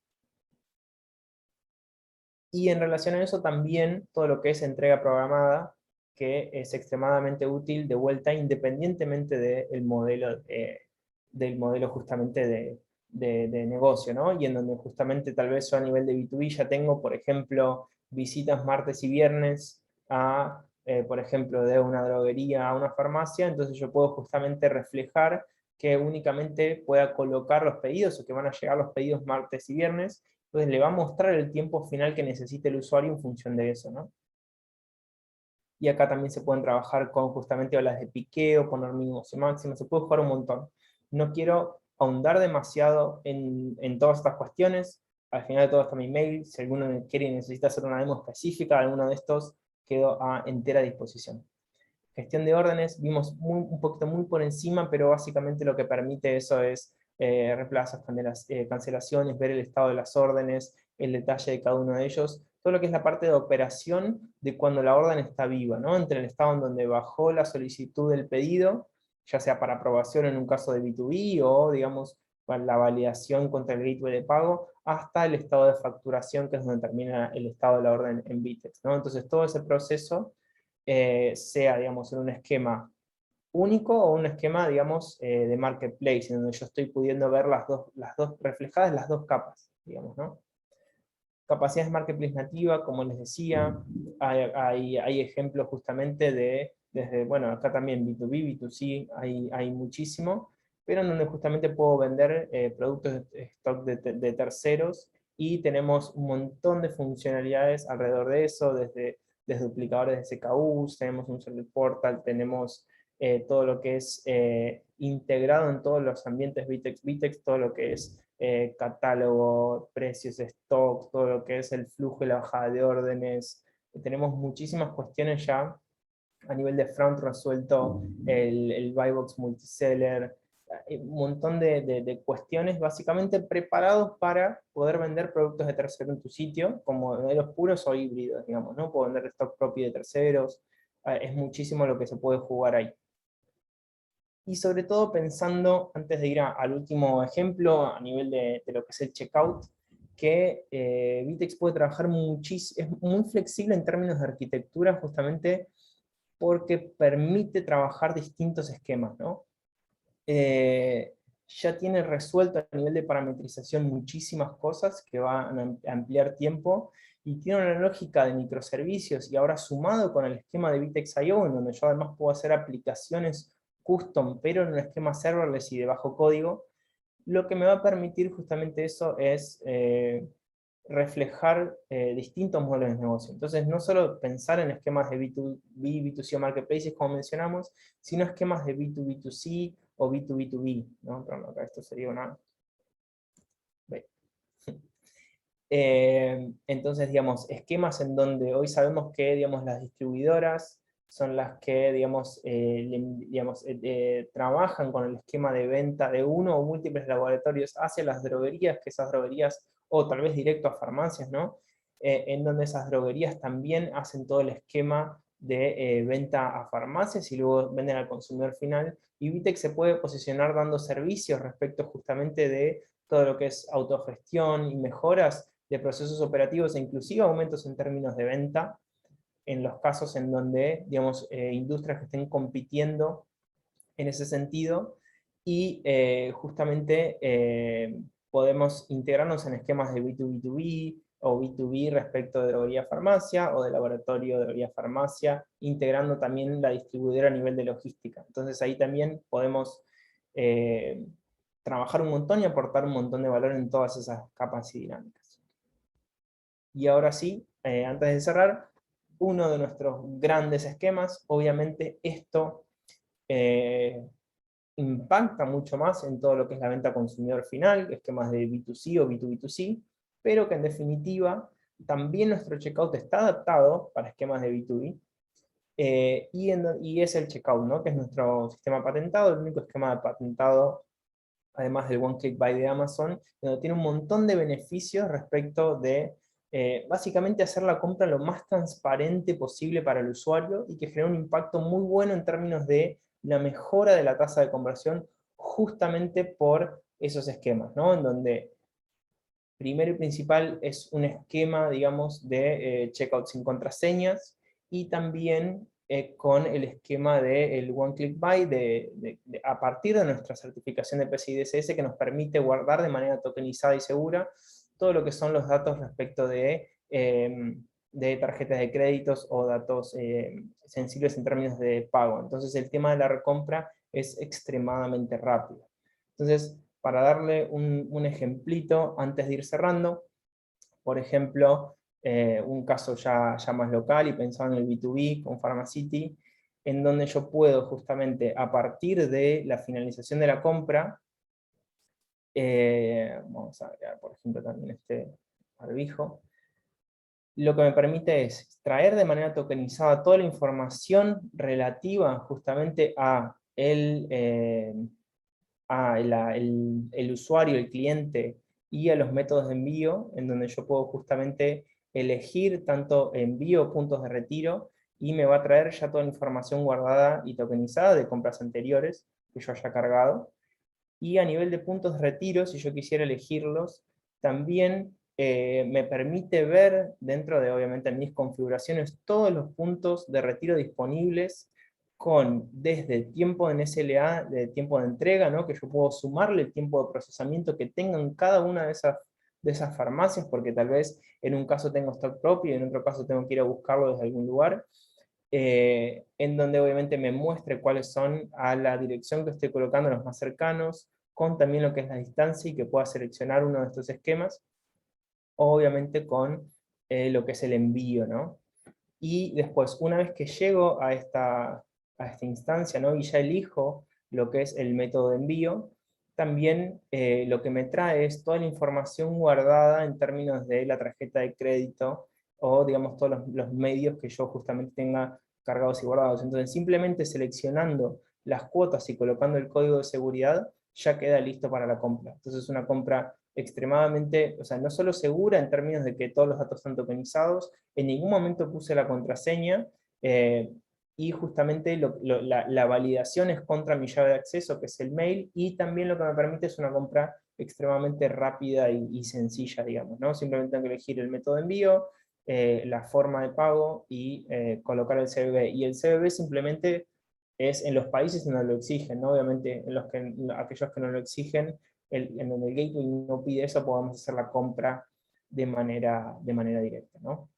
Y en relación a eso también todo lo que es entrega programada, que es extremadamente útil de vuelta independientemente del modelo justamente de negocio, ¿no? Y en donde justamente tal vez yo a nivel de B2B ya tengo, por ejemplo, visitas martes y viernes a, por ejemplo, de una droguería a una farmacia, entonces yo puedo justamente reflejar que únicamente pueda colocar los pedidos o que van a llegar los pedidos martes y viernes. Entonces le va a mostrar el tiempo final que necesite el usuario en función de eso, ¿no? Y acá también se pueden trabajar con justamente olas de piqueo, poner mínimos y máximos, se puede jugar un montón. No quiero ahondar demasiado en todas estas cuestiones. Al final de todo está mi mail, si alguno quiere y necesita hacer una demo específica de alguno de estos, quedo a entera disposición. Gestión de órdenes, vimos un poquito muy por encima, pero básicamente lo que permite eso es reemplazos, cancelaciones, ver el estado de las órdenes, el detalle de cada uno de ellos, todo lo que es la parte de operación de cuando la orden está viva, ¿no? Entre el estado en donde bajó la solicitud del pedido, ya sea para aprobación en un caso de B2B o, digamos, para la validación contra el gateway de pago, hasta el estado de facturación, que es donde termina el estado de la orden en Vitex, ¿no? Entonces todo ese proceso sea, digamos, en un esquema único o un esquema, digamos, de marketplace, en donde yo estoy pudiendo ver las dos reflejadas, las dos capas, digamos, ¿no? Capacidades marketplace nativa, como les decía, hay ejemplos justamente desde, bueno, acá también B2B, B2C, hay muchísimo, pero en donde justamente puedo vender productos de stock de terceros, y tenemos un montón de funcionalidades alrededor de eso, desde duplicadores de SKUs, tenemos un service portal, tenemos todo lo que es integrado en todos los ambientes Vitex, todo lo que es catálogo, precios, stock, todo lo que es el flujo y la bajada de órdenes. Tenemos muchísimas cuestiones ya a nivel de front resuelto, el buy box multiseller, un montón de cuestiones básicamente preparados para poder vender productos de tercero en tu sitio, como modelos puros o híbridos, digamos, ¿no? Puedo vender stock propio de terceros, es muchísimo lo que se puede jugar ahí. Y sobre todo pensando, antes de ir al último ejemplo, a nivel de lo que es el checkout, que Vitex puede trabajar es muy flexible en términos de arquitectura, justamente porque permite trabajar distintos esquemas, ¿no? Ya tiene resuelto a nivel de parametrización muchísimas cosas que van a ampliar tiempo, y tiene una lógica de microservicios, y ahora sumado con el esquema de Vitex.io, en donde yo además puedo hacer aplicaciones custom, pero en un esquema serverless y de bajo código, lo que me va a permitir justamente eso es reflejar distintos modelos de negocio. Entonces, no solo pensar en esquemas de B2B, B2C o marketplaces, como mencionamos, sino esquemas de B2B2C o B2B2B, ¿no? Pero acá esto sería una... entonces, digamos, esquemas en donde hoy sabemos que, digamos, las distribuidoras son las que, trabajan con el esquema de venta de uno o múltiples laboratorios hacia las droguerías, que esas droguerías, o tal vez directo a farmacias, ¿no? En donde esas droguerías también hacen todo el esquema de venta a farmacias y luego venden al consumidor final. Y Vitex se puede posicionar dando servicios respecto justamente de todo lo que es autogestión y mejoras de procesos operativos e inclusive aumentos en términos de venta, en los casos en donde, industrias que estén compitiendo en ese sentido, y justamente podemos integrarnos en esquemas de B2B2B o B2B respecto de droguería farmacia, o de laboratorio de droguería farmacia, integrando también la distribuidora a nivel de logística. Entonces ahí también podemos trabajar un montón y aportar un montón de valor en todas esas capas y dinámicas. Y ahora sí, antes de cerrar, uno de nuestros grandes esquemas, obviamente esto impacta mucho más en todo lo que es la venta consumidor final, esquemas de B2C o B2B2C, pero que en definitiva también nuestro checkout está adaptado para esquemas de B2B, y es el checkout, ¿no? Que es nuestro sistema patentado, el único esquema patentado, además del One Click Buy de Amazon, donde tiene un montón de beneficios respecto de básicamente hacer la compra lo más transparente posible para el usuario, y que genera un impacto muy bueno en términos de la mejora de la tasa de conversión, justamente por esos esquemas, ¿no? En donde primero y principal es un esquema, digamos, de checkout sin contraseñas, y también con el esquema del One Click Buy a partir de nuestra certificación de PCI DSS, que nos permite guardar de manera tokenizada y segura todo lo que son los datos respecto de tarjetas de créditos o datos sensibles en términos de pago. Entonces el tema de la recompra es extremadamente rápido. Entonces, para darle un ejemplito antes de ir cerrando, por ejemplo, un caso ya más local y pensado en el B2B con Pharmacity, en donde yo puedo justamente a partir de la finalización de la compra, vamos a agregar por ejemplo también este barbijo, lo que me permite es extraer de manera tokenizada toda la información relativa justamente el usuario, el cliente, y a los métodos de envío, en donde yo puedo justamente elegir tanto envío o puntos de retiro, y me va a traer ya toda la información guardada y tokenizada de compras anteriores que yo haya cargado. Y a nivel de puntos de retiro, si yo quisiera elegirlos, también me permite ver dentro de, obviamente, mis configuraciones, todos los puntos de retiro disponibles, con desde tiempo en SLA, de tiempo de entrega, ¿no? Que yo puedo sumarle el tiempo de procesamiento que tengan cada una de esas farmacias, porque tal vez en un caso tengo stock propio y en otro caso tengo que ir a buscarlo desde algún lugar, en donde obviamente me muestre cuáles son a la dirección que estoy colocando los más cercanos, con también lo que es la distancia, y que pueda seleccionar uno de estos esquemas, obviamente con lo que es el envío, ¿no? Y después, una vez que llego a esta instancia, ¿no? Y ya elijo lo que es el método de envío, también lo que me trae es toda la información guardada en términos de la tarjeta de crédito, o digamos todos los medios que yo justamente tenga cargados y guardados. Entonces simplemente seleccionando las cuotas y colocando el código de seguridad, ya queda listo para la compra. Entonces es una compra extremadamente, o sea, no solo segura en términos de que todos los datos están tokenizados, en ningún momento puse la contraseña, y justamente la validación es contra mi llave de acceso, que es el mail, y también lo que me permite es una compra extremadamente rápida y sencilla, digamos, ¿no? Simplemente tengo que elegir el método de envío, la forma de pago, y colocar el CBV. Y el CBV simplemente es en los países donde lo exigen, ¿no? Obviamente aquellos que no lo exigen, en donde el gateway no pide eso, podemos hacer la compra de manera directa, ¿no?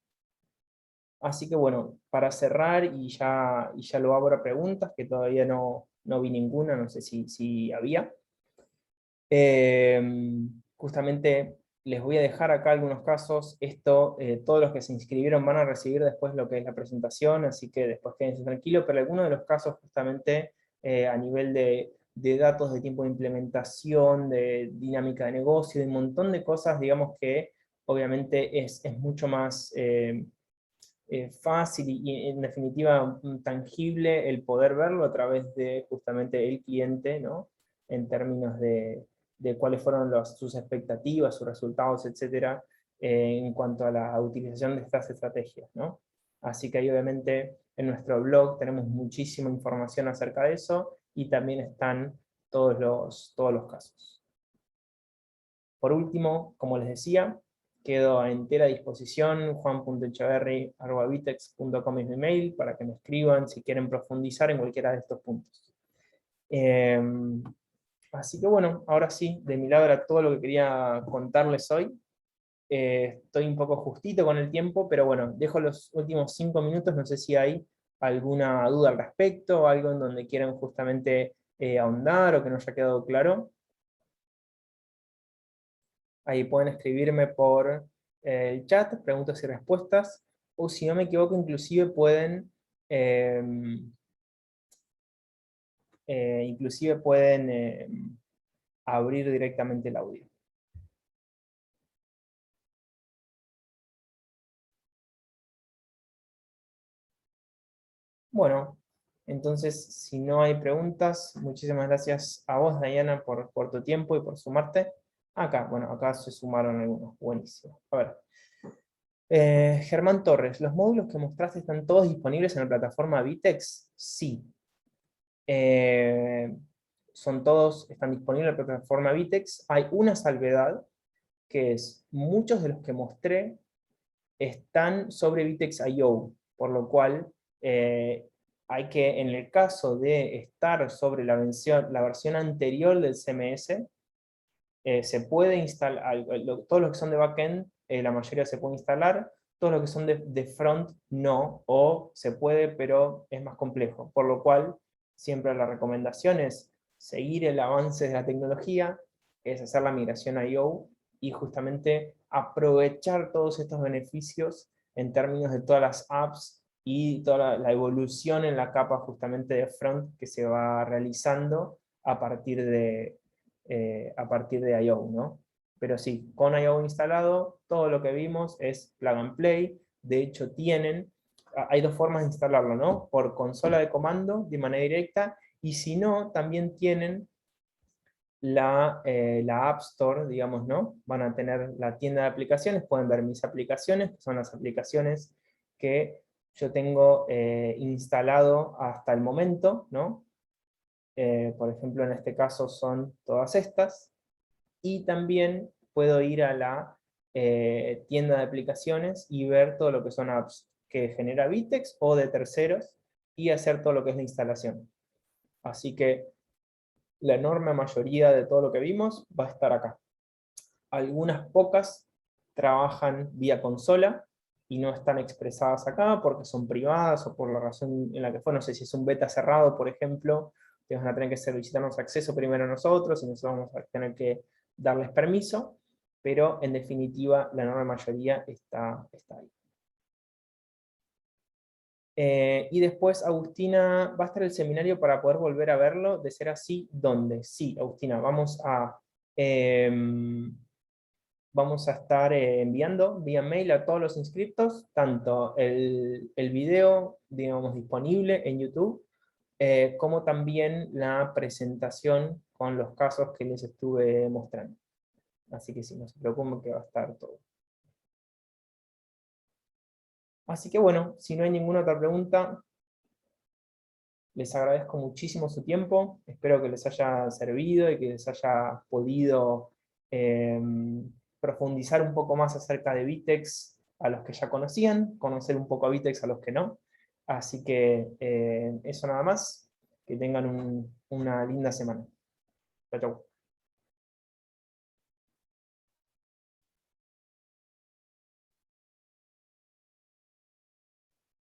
Así que bueno, para cerrar, y ya lo abro a preguntas, que todavía no vi ninguna, no sé si había. Justamente les voy a dejar acá algunos casos. Todos los que se inscribieron van a recibir después lo que es la presentación, así que después quédense tranquilos, pero algunos de los casos justamente a nivel de datos, de tiempo de implementación, de dinámica de negocio, de un montón de cosas, digamos, que obviamente es mucho más fácil y en definitiva tangible el poder verlo a través de justamente el cliente, ¿no? En términos de cuáles fueron sus expectativas, sus resultados, etcétera, en cuanto a la utilización de estas estrategias, ¿no? Así que ahí obviamente en nuestro blog tenemos muchísima información acerca de eso y también están todos los casos. Por último, como les decía, quedo a entera disposición, juan.echeverry@vitex.com es mi mail, para que me escriban si quieren profundizar en cualquiera de estos puntos. Así que bueno, ahora sí, de mi lado era todo lo que quería contarles hoy. Estoy un poco justito con el tiempo, pero bueno, dejo los últimos 5 minutos, no sé si hay alguna duda al respecto, algo en donde quieran justamente ahondar o que no haya quedado claro. Ahí pueden escribirme por el chat, preguntas y respuestas, o si no me equivoco, inclusive pueden, eh, abrir directamente el audio. Bueno, entonces, si no hay preguntas, muchísimas gracias a vos, Diana, por tu tiempo y por sumarte. Acá, bueno, acá se sumaron algunos, buenísimo. A ver. Germán Torres, ¿los módulos que mostraste están todos disponibles en la plataforma Vitex? Sí. Eh, están disponibles en la plataforma Vitex. Hay una salvedad, que es, muchos de los que mostré están sobre Vitex.io, por lo cual hay que, en el caso de estar sobre la versión anterior del CMS, se puede instalar, todos los que son de backend, la mayoría se puede instalar, todos los que son de front no, o se puede, pero es más complejo, por lo cual siempre la recomendación es seguir el avance de la tecnología, es hacer la migración a IO y justamente aprovechar todos estos beneficios en términos de todas las apps y toda la evolución en la capa justamente de front que se va realizando a partir de I.O., ¿no? Pero sí, con I.O. instalado, todo lo que vimos es plug and play. De hecho, hay dos formas de instalarlo, ¿no? Por consola de comando, de manera directa, y si no, también tienen la App Store, digamos, ¿no? Van a tener la tienda de aplicaciones, pueden ver mis aplicaciones, que son las aplicaciones que yo tengo instalado hasta el momento, ¿no? Por ejemplo, en este caso son todas estas, y también puedo ir a la tienda de aplicaciones y ver todo lo que son apps que genera Vitex o de terceros, y hacer todo lo que es la instalación. Así que la enorme mayoría de todo lo que vimos va a estar acá. Algunas pocas trabajan vía consola y no están expresadas acá porque son privadas o por la razón en la que fue. No sé si es un beta cerrado, por ejemplo, que van a tener que solicitarnos acceso primero a nosotros y nosotros vamos a tener que darles permiso, pero en definitiva la enorme mayoría está ahí. Y después, Agustina, ¿va a estar el seminario para poder volver a verlo? De ser así, ¿dónde? Sí, Agustina, vamos a estar enviando vía mail a todos los inscriptos, tanto el video, digamos, disponible en YouTube, como también la presentación con los casos que les estuve mostrando. Así que sí, no se preocupen que va a estar todo. Así que bueno, si no hay ninguna otra pregunta, les agradezco muchísimo su tiempo, espero que les haya servido y que les haya podido eh, profundizar un poco más acerca de Vitex a los que ya conocían, conocer un poco a Vitex a los que no. Así que eso nada más, que tengan una linda semana. Chau, chau.